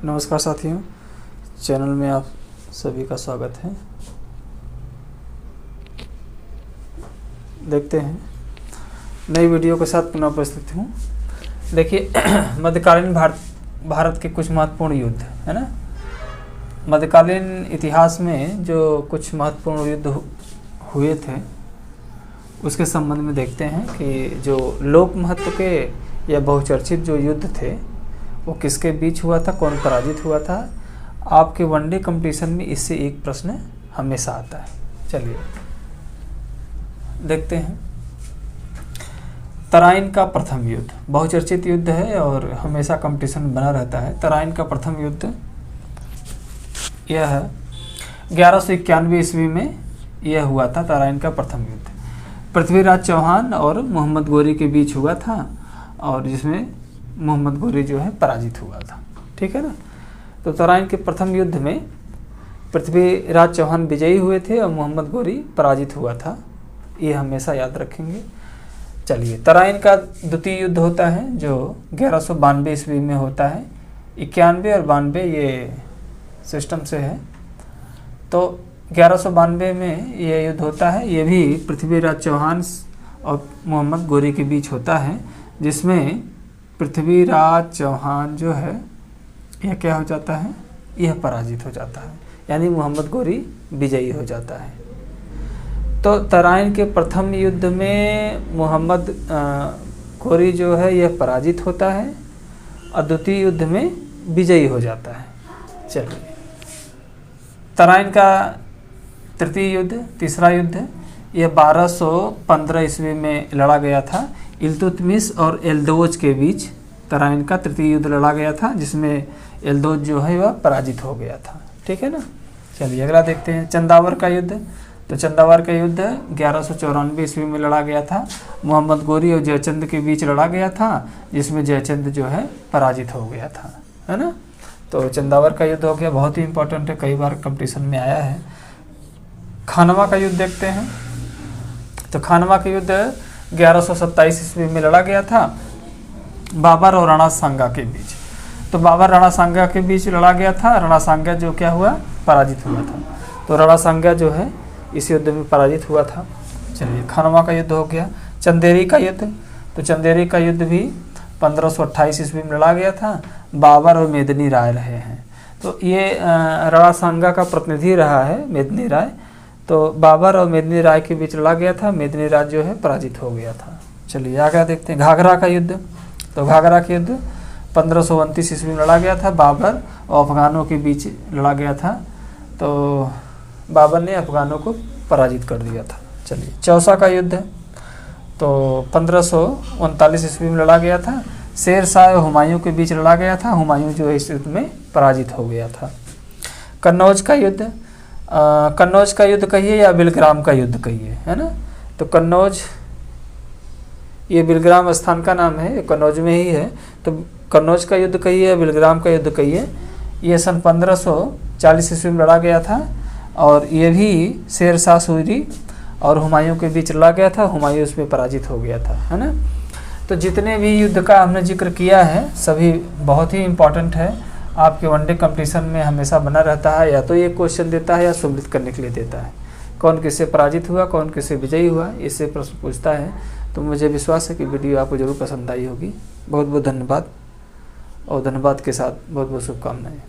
नमस्कार साथियों, चैनल में आप सभी का स्वागत है। देखते हैं नई वीडियो के साथ पुनः उपस्थित हूँ। देखिए मध्यकालीन भारत के कुछ महत्वपूर्ण युद्ध है ना। मध्यकालीन इतिहास में जो कुछ महत्वपूर्ण युद्ध हुए थे उसके संबंध में देखते हैं कि जो लोक महत्व के या बहुचर्चित जो युद्ध थे वो किसके बीच हुआ था, कौन पराजित हुआ था। आपके वनडे कंपटीशन में इससे एक प्रश्न हमेशा आता है। चलिए देखते हैं। तराइन का प्रथम युद्ध बहुचर्चित युद्ध है और हमेशा कंपटीशन बना रहता है। तराइन का प्रथम युद्ध यह है 1191 ईस्वी में यह हुआ था। तराइन का प्रथम युद्ध पृथ्वीराज चौहान और मोहम्मद गोरी के बीच हुआ था और जिसमें मोहम्मद गोरी जो है पराजित हुआ था। ठीक है ना। तो तराइन के प्रथम युद्ध में पृथ्वीराज चौहान विजयी हुए थे और मोहम्मद गोरी पराजित हुआ था। ये हमेशा याद रखेंगे। चलिए, तराइन का द्वितीय युद्ध होता है जो 1192 ईस्वी में होता है। 91 और 92 ये सिस्टम से है। तो 1192 में ये युद्ध होता है। ये भी पृथ्वीराज चौहान और मोहम्मद गोरी के बीच होता है, जिसमें पृथ्वीराज चौहान जो है यह क्या हो जाता है, यह पराजित हो जाता है, यानी मोहम्मद गोरी विजयी हो जाता है। तो तराइन के प्रथम युद्ध में मोहम्मद गोरी जो है यह पराजित होता है और द्वितीय युद्ध में विजयी हो जाता है। चलिए, तराइन का तृतीय युद्ध, तीसरा युद्ध, यह 1215 ईस्वी में लड़ा गया था। इल्तुतमिश और एल्दोज के बीच तराइन का तृतीय युद्ध लड़ा गया था, जिसमें एल्दोज जो है वह पराजित हो गया था। ठीक है ना। चलिए अगला देखते हैं। चंदावर का युद्ध। तो चंदावर का युद्ध 1194 ईस्वी में लड़ा गया था। मोहम्मद गोरी और जयचंद के बीच लड़ा गया था, जिसमें जयचंद जो है पराजित हो गया था, है ना। तो चंदावर का युद्ध हो गया, बहुत ही इंपॉर्टेंट है, कई बार कंपटीशन में आया है। खानवा का युद्ध देखते हैं। तो खानवा का युद्ध 1127 ईस्वी में लड़ा गया था बाबर और राणा सांगा के बीच। तो बाबर राणा सांगा के बीच लड़ा गया था। राणा सांगा जो क्या हुआ, पराजित हुआ था। तो राणा सांगा जो है इस युद्ध में पराजित हुआ था। चलिए, खानवा का युद्ध हो गया। चंदेरी का युद्ध। तो चंदेरी का युद्ध भी 1528 ईस्वी में लड़ा गया था। बाबर और मेदिनी राय रहे हैं। तो ये राणा सांगा का प्रतिनिधि रहा है मेदिनी राय। तो बाबर और मेदिनी राय के बीच लड़ा गया था। मेदिनी राय जो है पराजित हो गया था। चलिए आगे देखते हैं। घाघरा का युद्ध। तो घाघरा का युद्ध 1529 ईस्वी में लड़ा गया था। बाबर और अफगानों के बीच लड़ा गया था। तो बाबर ने अफगानों को पराजित कर दिया था। चलिए, चौसा का युद्ध। तो 1539 ईस्वी में लड़ा गया था। शेर शाह और हुमायूं के बीच लड़ा गया था। हुमायूं जो है इस युद्ध में पराजित हो गया था। कन्नौज का युद्ध। कन्नौज का युद्ध कहिए या बिलग्राम का युद्ध कहिए, है ना। तो कन्नौज ये बिलग्राम स्थान का नाम है, कन्नौज में ही है। तो कन्नौज का युद्ध कहिए या बिलग्राम का युद्ध कहिए, ये सन 1540 ईस्वी में लड़ा गया था और ये भी शेर शाह सूरी और हुमायूं के बीच लड़ा गया था। हुमायूं इसमें पराजित हो गया था, है ना। तो जितने भी युद्ध का हमने जिक्र किया है सभी बहुत ही इम्पोर्टेंट है। आपके वनडे कंपटीशन में हमेशा बना रहता है। या तो ये क्वेश्चन देता है या सुमलित करने के लिए देता है, कौन किससे पराजित हुआ, कौन किससे विजयी हुआ, इससे प्रश्न पूछता है। तो मुझे विश्वास है कि वीडियो आपको जरूर पसंद आई होगी। बहुत बहुत धन्यवाद और धन्यवाद के साथ बहुत बहुत शुभकामनाएं।